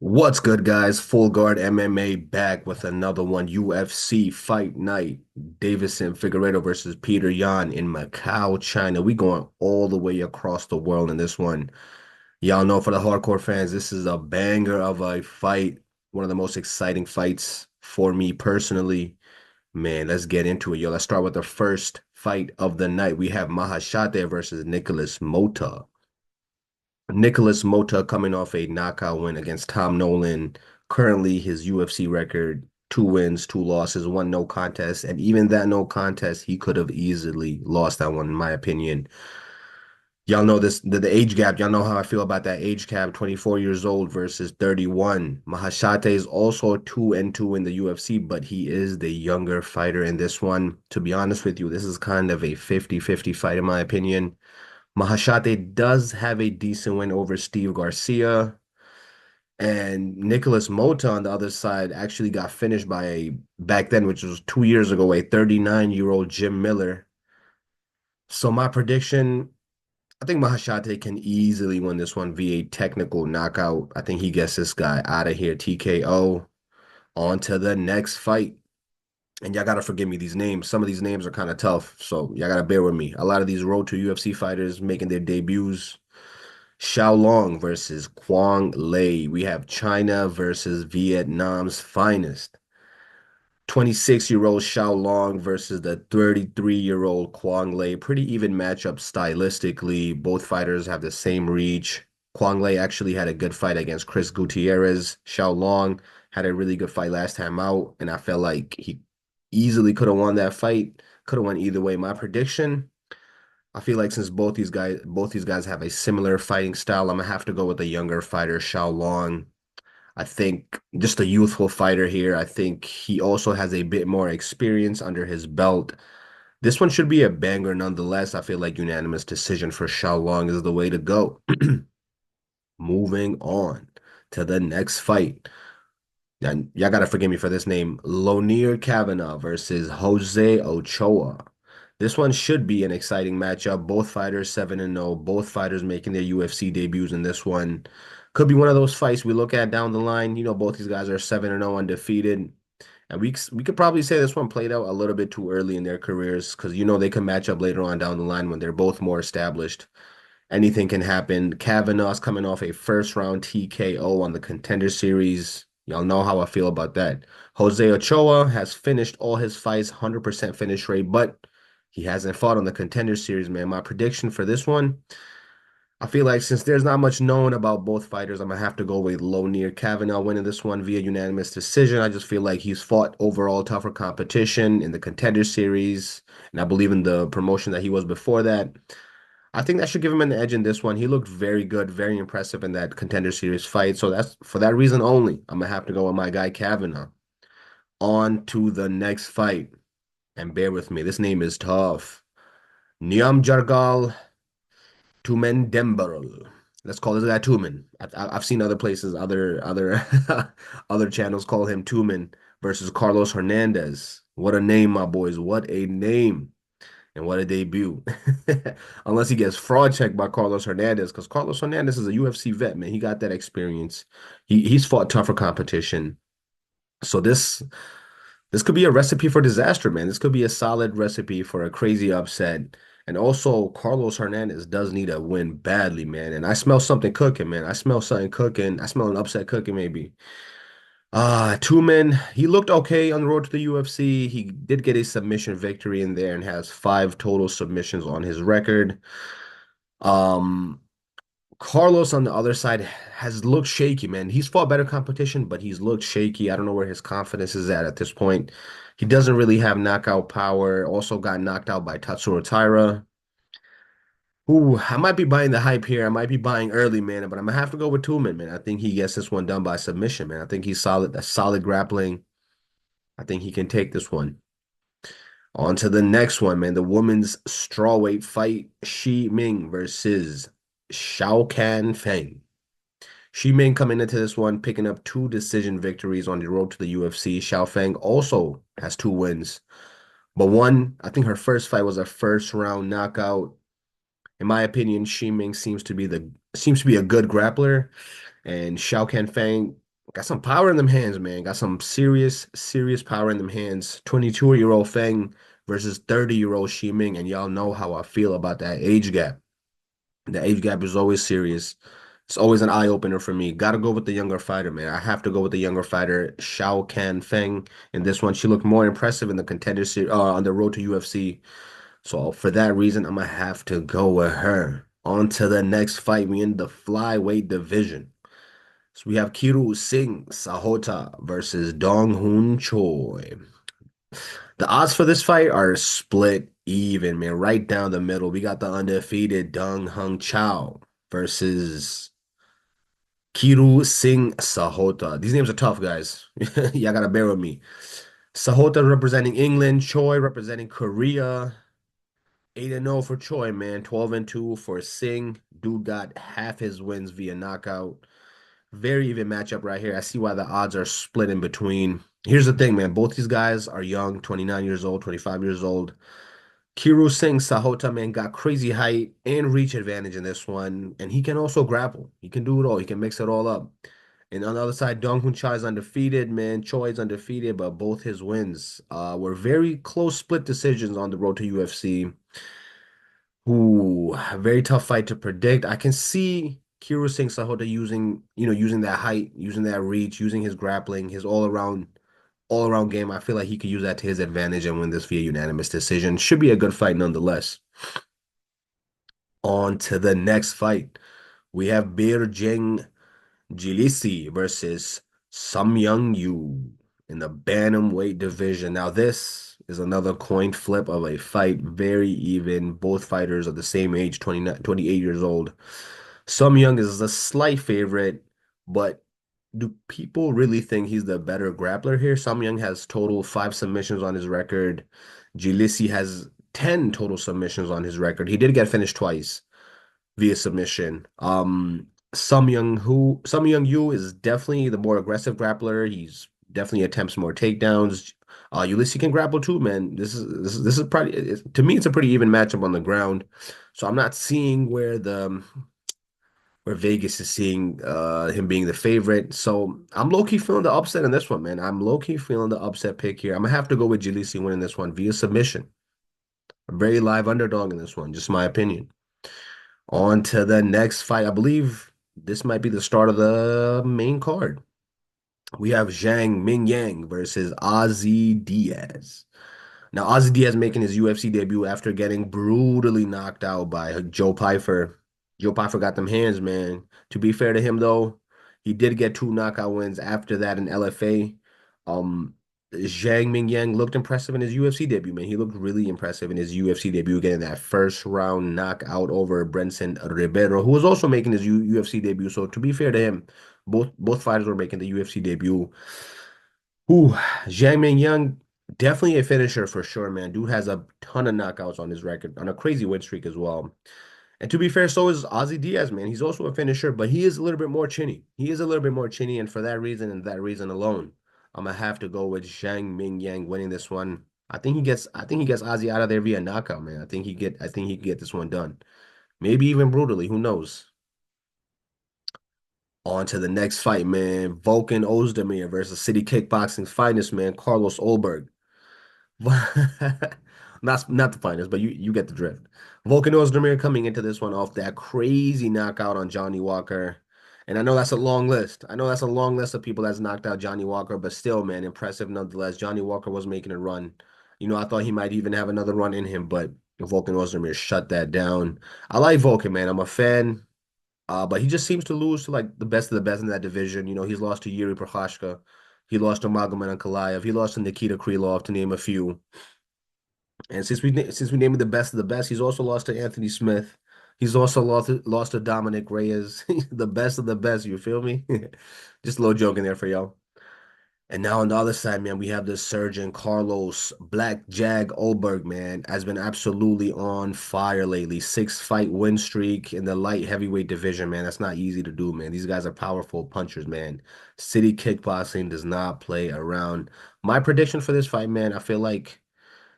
What's good, guys? Full Guard MMA back with another one. UFC Fight Night. Davison Figueiredo versus Peter Yan in Macau, China. We going all the way across the world in this one. Y'all know, for the hardcore fans, this is a banger of a fight. One of the most exciting fights for me personally. Man, let's get into it, yo. Let's start with the first fight of the night. We have Mahashate versus Nicholas Mota. Nicholas Mota coming off a knockout win against Tom Nolan. Currently, his UFC record, 2 wins, 2 losses, one no contest. And even that no contest, he could have easily lost that one, in my opinion. Y'all know this, the age gap. Y'all know how I feel about that age gap, 24 years old versus 31. Mahashate is also 2-2 in the UFC, but he is the younger fighter in this one. To be honest with you, this is kind of a 50-50 fight, in my opinion. Mahashate does have a decent win over Steve Garcia, and Nicholas Mota on the other side actually got finished by back then, which was 2 years ago, a 39-year-old Jim Miller. So my prediction, I think Mahashate can easily win this one via technical knockout. I think he gets this guy out of here, TKO. On to the next fight. And y'all gotta forgive me, these names. Some of these names are kind of tough, so y'all gotta bear with me. A lot of these road to UFC fighters making their debuts. Xiaolong versus Quang Lei. We have China versus Vietnam's finest. 26-year-old Xiaolong versus the 33-year-old Quang Lei. Pretty even matchup stylistically. Both fighters have the same reach. Quang Lei actually had a good fight against Chris Gutierrez. Xiaolong had a really good fight last time out, and I felt like he easily could have won that fight. Could have won either way. My prediction, I feel like since both these guys have a similar fighting style, I'm gonna have to go with the younger fighter, Xiaolong. I think just a youthful fighter here. I think he also has a bit more experience under his belt. This one should be a banger nonetheless. I feel like unanimous decision for Xiaolong is the way to go. Moving on to the next fight. And y'all gotta forgive me for this name. Lonir Kavanaugh versus Jose Ochoa. This one should be an exciting matchup. Both fighters 7-0. Both fighters making their UFC debuts in this one. Could be one of those fights we look at down the line. Both these guys are 7-0 undefeated. And we could probably say this one played out a little bit too early in their careers because they can match up later on down the line when they're both more established. Anything can happen. Kavanaugh's coming off a first round TKO on the Contender Series. Y'all know how I feel about that. Jose Ochoa has finished all his fights, 100% finish rate, but he hasn't fought on the Contender Series, man. My prediction for this one, I feel like since there's not much known about both fighters, I'm gonna have to go with Lonir Kavanaugh winning this one via unanimous decision. I just feel like he's fought overall tougher competition in the Contender Series, and I believe in the promotion that he was before that. I think that should give him an edge in this one. He looked very good, very impressive in that Contender Series fight. So that's for that reason only. I'm gonna have to go with my guy Kavanaugh. On to the next fight. And bear with me, this name is tough. Niam Jargal Tumen Dembarol. Let's call this guy Tumen. I've seen other places, other other channels call him Tumen versus Carlos Hernandez. What a name, my boys. What a name. And what a debut. Unless he gets fraud checked by Carlos Hernandez, because Carlos Hernandez is a UFC vet, man. He got that experience. He's fought tougher competition. So this could be a recipe for disaster, man. This could be a solid recipe for a crazy upset. And also, Carlos Hernandez does need a win badly, man. And I smell something cooking, man. I smell something cooking. I smell an upset cooking, maybe. Two men. He looked okay on the road to the UFC. He did get a submission victory in there and has 5 total submissions on his record. Um, Carlos on the other side has looked shaky, man. He's fought better competition, but he's looked shaky. I don't know where his confidence is at this point. He doesn't really have knockout power. Also got knocked out by Tatsuro Taira. Ooh, I might be buying the hype here. I might be buying early, man, but I'm gonna have to go with Tumen, man. I think he gets this one done by submission, man. I think he's solid. That's solid grappling. I think he can take this one. On to the next one, man. The women's strawweight fight. Shi Ming versus Shao Kan Feng. Shi Ming coming into this one, picking up 2 decision victories on the road to the UFC. Xiao Feng also has 2 wins. But one, I think her first fight was a first round knockout. In my opinion, Shi Ming seems to be a good grappler. And Xiao Kan Feng, Got some power in them hands, man. Got some serious, serious power in them hands. 22-year-old Feng versus 30-year-old Xi Ming, and y'all know how I feel about that age gap. The age gap is always serious. It's always an eye opener for me. Gotta go with the younger fighter, man. I have to go with the younger fighter, Xiao Can Feng. In this one, she looked more impressive in the contender series, on the road to UFC. So for that reason, I'm gonna have to go with her. On to the next fight. We in the flyweight division. So we have Kiru Singh Sahota versus Dong Hoon Choi. The odds for this fight are split even, man, right down the middle. We got the undefeated Dong Hung Chao versus Kiru Singh Sahota. These names are tough, guys. Y'all gotta bear with me. Sahota representing England, Choi representing Korea. 8-0 for Choi, man. 12-2 for Singh. Dude got half his wins via knockout. Very even matchup right here. I see why the odds are split in between. Here's the thing, man. Both these guys are young, 29 years old, 25 years old. Kiru Singh Sahota, man, got crazy height and reach advantage in this one. And he can also grapple. He can do it all. He can mix it all up. And on the other side, Dong Hun Cha is undefeated, man. Choi is undefeated, but both his wins were very close split decisions on the road to UFC. Ooh, a very tough fight to predict. I can see Kiro Singh Sahota using that height, using that reach, using his grappling, his all around game. I feel like he could use that to his advantage and win this via unanimous decision. Should be a good fight nonetheless. On to the next fight. We have Birjeng Jilisi versus Samyang Yu in the bantamweight division. Now, this is another coin flip of a fight, very even. Both fighters are the same age, 29, 28 years old. Samyang is a slight favorite, but do people really think he's the better grappler here? Samyang has total 5 submissions on his record. Jilisi has 10 total submissions on his record. He did get finished twice via submission. Some Young Yu is definitely the more aggressive grappler. He's definitely attempts more takedowns. Ulysses can grapple too, man. This is probably to me it's a pretty even matchup on the ground. So I'm not seeing where Vegas is seeing him being the favorite. So I'm low key feeling the upset in this one, man. I'm low key feeling the upset pick here. I'm gonna have to go with Ulysses winning this one via submission. A very live underdog in this one, just my opinion. On to the next fight. I believe this might be the start of the main card. We have Zhang Mingyang versus Ozzy Diaz. Now, Ozzy Diaz making his UFC debut after getting brutally knocked out by Joe Pyfer. Joe Pyfer got them hands, man. To be fair to him, though, he did get 2 knockout wins after that in LFA. Um, Zhang Mingyang looked impressive in his UFC debut, man. He looked really impressive in his UFC debut, getting that first round knockout over Brenson Ribeiro, who was also making his UFC debut. So to be fair to him, both fighters were making the UFC debut. Ooh, Zhang Mingyang, definitely a finisher for sure, man. Dude has a ton of knockouts on his record, on a crazy win streak as well. And to be fair, so is Ozzy Diaz, man. He's also a finisher, but he is a little bit more chinny. He is a little bit more chinny, and for that reason and that reason alone, I'm gonna have to go with Zhang Mingyang winning this one. I think he gets Ozzy out of there via knockout, man. I think he can get this one done. Maybe even brutally, who knows? On to the next fight, man. Volkan Oezdemir versus City Kickboxing's finest man, Carlos Ulberg. Not the finest, but you get the drift. Volkan Oezdemir coming into this one off that crazy knockout on Johnny Walker. And I know that's a long list. I know that's a long list of people that's knocked out Johnny Walker, but still, man, impressive nonetheless. Johnny Walker was making a run. I thought he might even have another run in him, but Volkan Oezdemir shut that down. I like Volkan, man. I'm a fan. But he just seems to lose to like the best of the best in that division. He's lost to Yuri Prochazka. He lost to Magomed Ankalaev. He lost to Nikita Krylov, to name a few. And since we named him the best of the best, he's also lost to Anthony Smith. He's also lost to Dominic Reyes, the best of the best. You feel me? Just a little joke in there for y'all. And now on the other side, man, we have the surgeon Carlos Black Jag Olberg, man, has been absolutely on fire lately. 6 fight win streak in the light heavyweight division, man. That's not easy to do, man. These guys are powerful punchers, man. City Kickboxing does not play around. My prediction for this fight, man, I feel like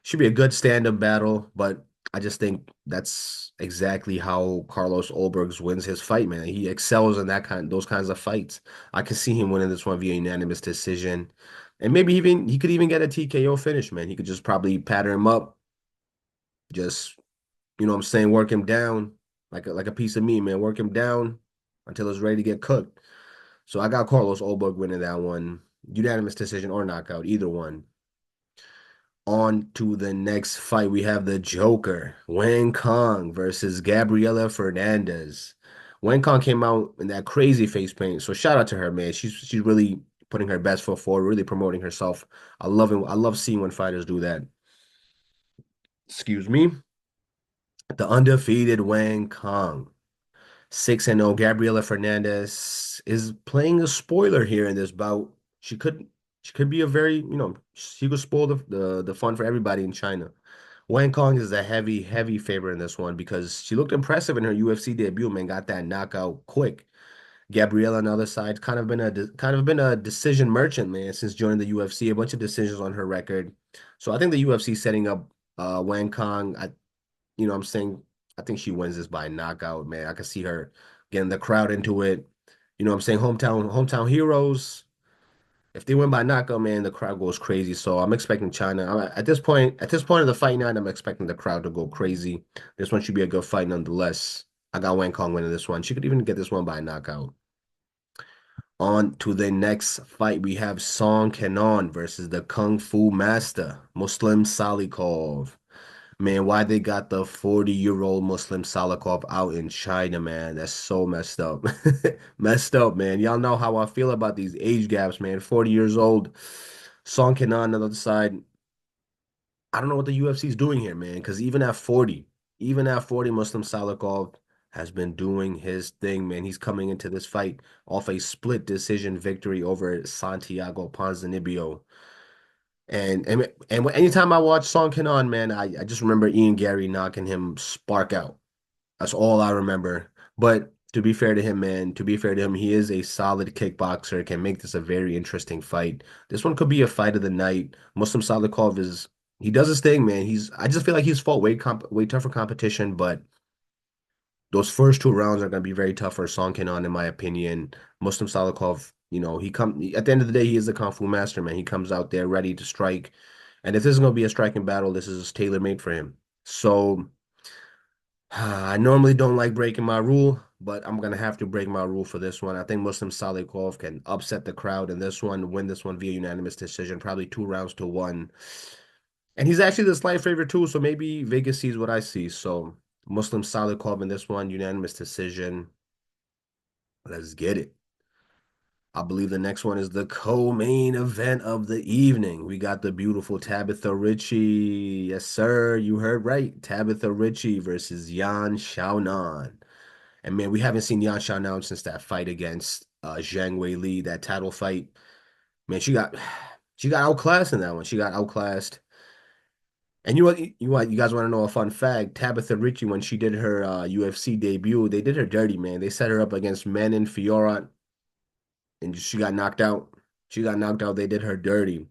should be a good stand-up battle, but I just think that's exactly how Carlos Ulberg wins his fight, man. He excels in those kinds of fights. I can see him winning this one via unanimous decision. And maybe even he could even get a TKO finish, man. He could just probably pattern him up, just what I'm saying, work him down like a piece of meat, man. Work him down until it's ready to get cooked. So I got Carlos Ulberg winning that one, unanimous decision or knockout, either one. On to the next fight. We have the Joker, Wang Kong versus Gabriela Fernandez. Wang Kong came out in that crazy face paint. So shout out to her, man. She's really putting her best foot forward, really promoting herself. I love it. I love seeing when fighters do that. Excuse me. The undefeated Wang Kong. 6-0. Gabriela Fernandez is playing a spoiler here in this bout. She could she could be a very, she could spoil the fun for everybody in China. Wang Kong is a heavy, heavy favorite in this one because she looked impressive in her UFC debut, man. Got that knockout quick. Gabriella on the other side, kind of been a decision merchant, man, since joining the UFC. A bunch of decisions on her record. So I think the UFC setting up Wang Kong. I'm saying I think she wins this by knockout, man. I can see her getting the crowd into it. I'm saying hometown heroes. If they win by knockout, man, the crowd goes crazy. So I'm expecting China. At this point of the fight night, I'm expecting the crowd to go crazy. This one should be a good fight nonetheless. I got Wang Kong winning this one. She could even get this one by knockout. On to the next fight, we have Song Kenon versus the Kung Fu Master, Muslim Salikov. Man, why they got the 40-year-old Muslim Salikov out in China, man? That's so messed up. Messed up, man. Y'all know how I feel about these age gaps, man. 40 years old. Song Kenan on the other side. I don't know what the UFC is doing here, man, because even at 40, Muslim Salikov has been doing his thing, man. He's coming into this fight off a split decision victory over Santiago Ponzinibbio. And anytime I watch Song Kenan, man, I just remember Ian Gary knocking him spark out. That's all I remember. But to be fair to him, man, to be fair to him, he is a solid kickboxer, can make this a very interesting fight. This one could be a fight of the night. Muslim Salikov he does his thing, man. I just feel like he's fought way tougher competition, but those first two rounds are going to be very tough for Song Kenan, in my opinion. Muslim Salikov, at the end of the day, he is the Kung Fu master, man. He comes out there ready to strike. And if this is going to be a striking battle, this is tailor-made for him. So I normally don't like breaking my rule, but I'm gonna have to break my rule for this one. I think Muslim Salikov can upset the crowd in this one, win this one via unanimous decision, probably 2 rounds to 1. And he's actually the slight favorite too, so maybe Vegas sees what I see. So Muslim Salikov in this one, unanimous decision. Let's get it. I believe the next one is the co-main event of the evening. We got the beautiful Tabitha Ricci. Yes, sir. You heard right. Tabitha Ricci versus Yan Xiaonan. And man, we haven't seen Yan Xiaonan since that fight against Zhang Weili, that title fight. Man, she got outclassed in that one. She got outclassed. And you guys want to know a fun fact? Tabitha Ricci, when she did her UFC debut, they did her dirty, man. They set her up against Manon Fiorot, and she got knocked out. She got knocked out. They did her dirty.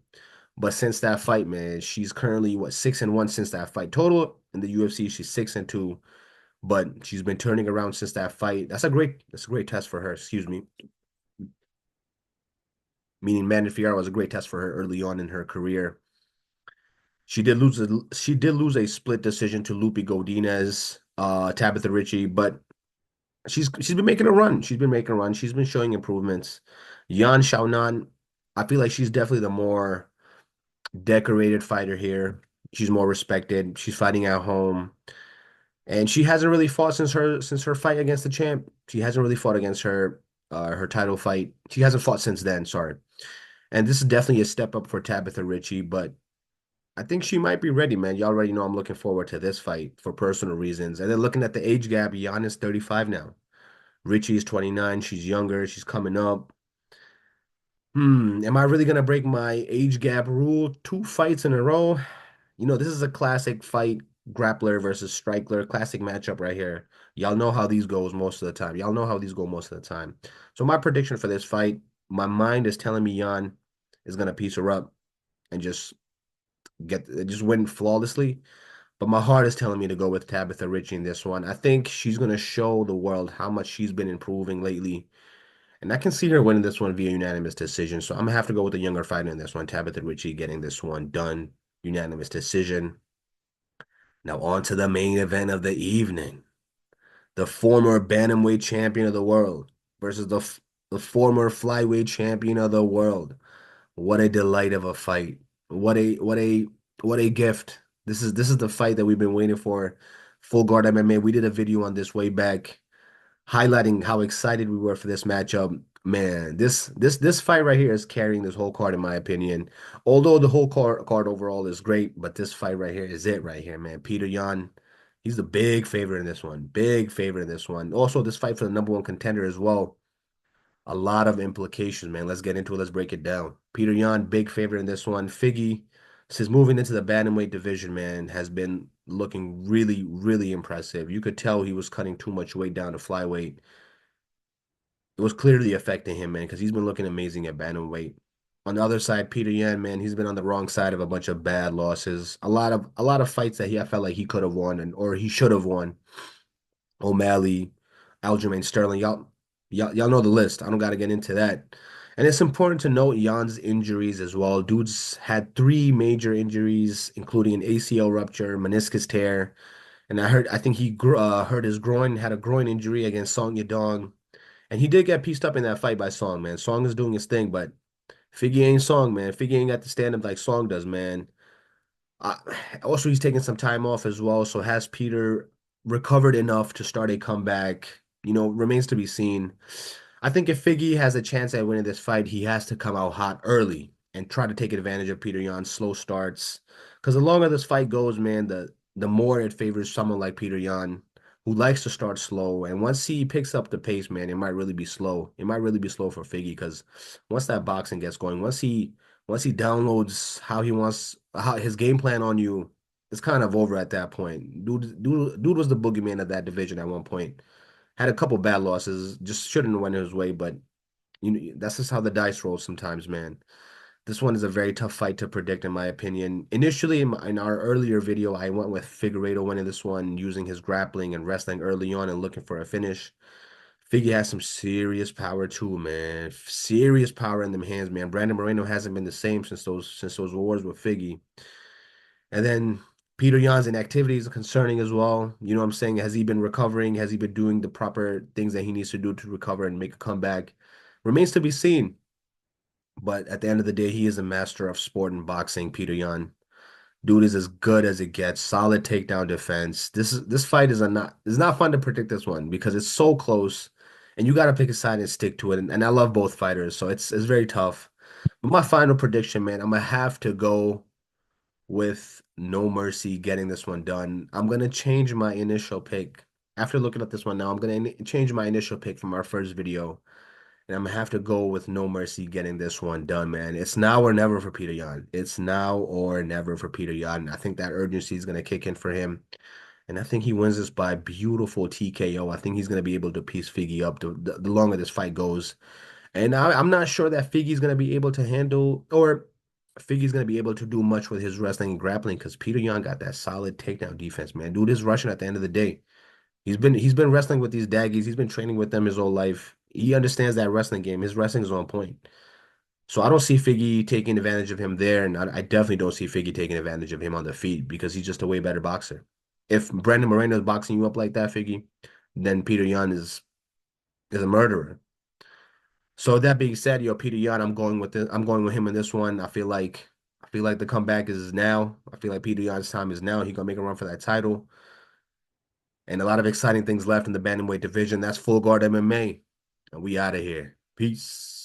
But since that fight, man, she's currently 6-1 since that fight. Total in the UFC, she's 6-2. But she's been turning around since that fight. That's a great test for her. Excuse me. Meaning Manny Fiorot was a great test for her early on in her career. She did lose a split decision to Lupi Godinez, Tabitha Ricci, but she's been making a run. She's been making a run. She's been showing improvements. Yan Xiaonan, I feel like she's definitely the more decorated fighter here. She's more respected. She's fighting at home. And she hasn't really fought since her fight against the champ. She hasn't really fought against her title fight. She hasn't fought since then, sorry. And this is definitely a step up for Tabitha Ricci, but I think she might be ready, man. You already know I'm looking forward to this fight for personal reasons. And then looking at the age gap, Jan is 35 now. Ricci is 29. She's younger. She's coming up. Am I really gonna break my age gap rule? 2 fights in a row? This is a classic fight, grappler versus striker, classic matchup right here. Y'all know how these goes most of the time. Y'all know how these go most of the time. So my prediction for this fight, my mind is telling me Jan is gonna piece her up and just win flawlessly. But my heart is telling me to go with Tabitha Ricci in this one. I think she's going to show the world how much she's been improving lately. And I can see her winning this one via unanimous decision. So I'm going to have to go with the younger fighter in this one, Tabitha Ricci, getting this one done. Unanimous decision. Now on to the main event of the evening. The former bantamweight champion of the world versus the former flyweight champion of the world. What a delight of a fight. What a gift. This is the fight that we've been waiting for. Full Guard MMA. We did a video on this way back highlighting how excited we were for this matchup. Man, this fight right here is carrying this whole card in my opinion. Although the whole card overall is great, but this fight right here is it right here, man. Peter Yan, he's the big favorite in this one. Big favorite in this one. Also, this fight for the number one contender as well. A lot of implications, man. Let's get into it. Let's break it down. Peter Yan, big favorite in this one. Figgy, since moving into the bantamweight division, man, has been looking really, really impressive. You could tell he was cutting too much weight down to flyweight. It was clearly affecting him, man, because he's been looking amazing at bantamweight. On the other side, Peter Yan, man, he's been on the wrong side of a bunch of bad losses. A lot of fights that I felt like he could have won or he should have won. O'Malley, Aljamain Sterling. Y'all know the list. I don't got to get into that. And it's important to note Jan's injuries as well. Dude's had three major injuries, including an ACL rupture, meniscus tear, and I think he hurt his groin, had a groin injury against Song Yadong, and he did get pieced up in that fight by Song, man. Song is doing his thing, but Figgy ain't Song, man. Figgy ain't got the stand up like Song does, man. Uh, Also, he's taking some time off as well. So has Peter recovered enough to start a comeback? Remains to be seen. I think if Figgy has a chance at winning this fight, he has to come out hot early and try to take advantage of Peter Yan's slow starts. Because the longer this fight goes, man, the more it favors someone like Peter Yan, who likes to start slow. And once he picks up the pace, man, it might really be slow. It might really be slow for Figgy because once that boxing gets going, once he downloads how his game plan on you, it's kind of over at that point. Dude was the boogeyman of that division at one point. Had a couple bad losses, just shouldn't have went his way, but that's just how the dice roll sometimes, man. This one is a very tough fight to predict, in my opinion. Initially, in our earlier video, I went with Figueiredo winning this one, using his grappling and wrestling early on and looking for a finish. Figgy has some serious power too, man. Serious power in them hands, man. Brandon Moreno hasn't been the same since those wars with Figgy. And then Peter Yan's inactivity is concerning as well. You know what I'm saying? Has he been recovering? Has he been doing the proper things that he needs to do to recover and make a comeback? Remains to be seen. But at the end of the day, he is a master of sport and boxing, Peter Yan. Dude is as good as it gets. Solid takedown defense. This fight is not fun to predict this one because it's so close, and you got to pick a side and stick to it. And I love both fighters, so it's very tough. But my final prediction, man, I'm gonna have to go with No Mercy getting this one done. I'm gonna change my initial pick. After looking at this one now, I'm gonna change my initial pick from our first video. And I'm gonna have to go with No Mercy getting this one done, man. It's now or never for Peter Yan. It's now or never for Peter Yan. I think that urgency is gonna kick in for him. And I think he wins this by beautiful TKO. I think he's gonna be able to piece Figgy up the longer this fight goes. And I'm not sure that Figgy's going to be able to handle or Figgy's going to be able to do much with his wrestling and grappling because Peter Yan got that solid takedown defense, man. Dude is rushing at the end of the day. He's been wrestling with these daggies. He's been training with them his whole life. He understands that wrestling game. His wrestling is on point. So I don't see Figgy taking advantage of him there, and I definitely don't see Figgy taking advantage of him on the feet because he's just a way better boxer. If Brandon Moreno is boxing you up like that, Figgy, then Peter Yan is a murderer. So that being said, Peter Yan, I'm going with him in this one. I feel like the comeback is now. I feel like Peter Yan's time is now. He's gonna make a run for that title. And a lot of exciting things left in the bantamweight division. That's Full Guard MMA. And we out of here. Peace.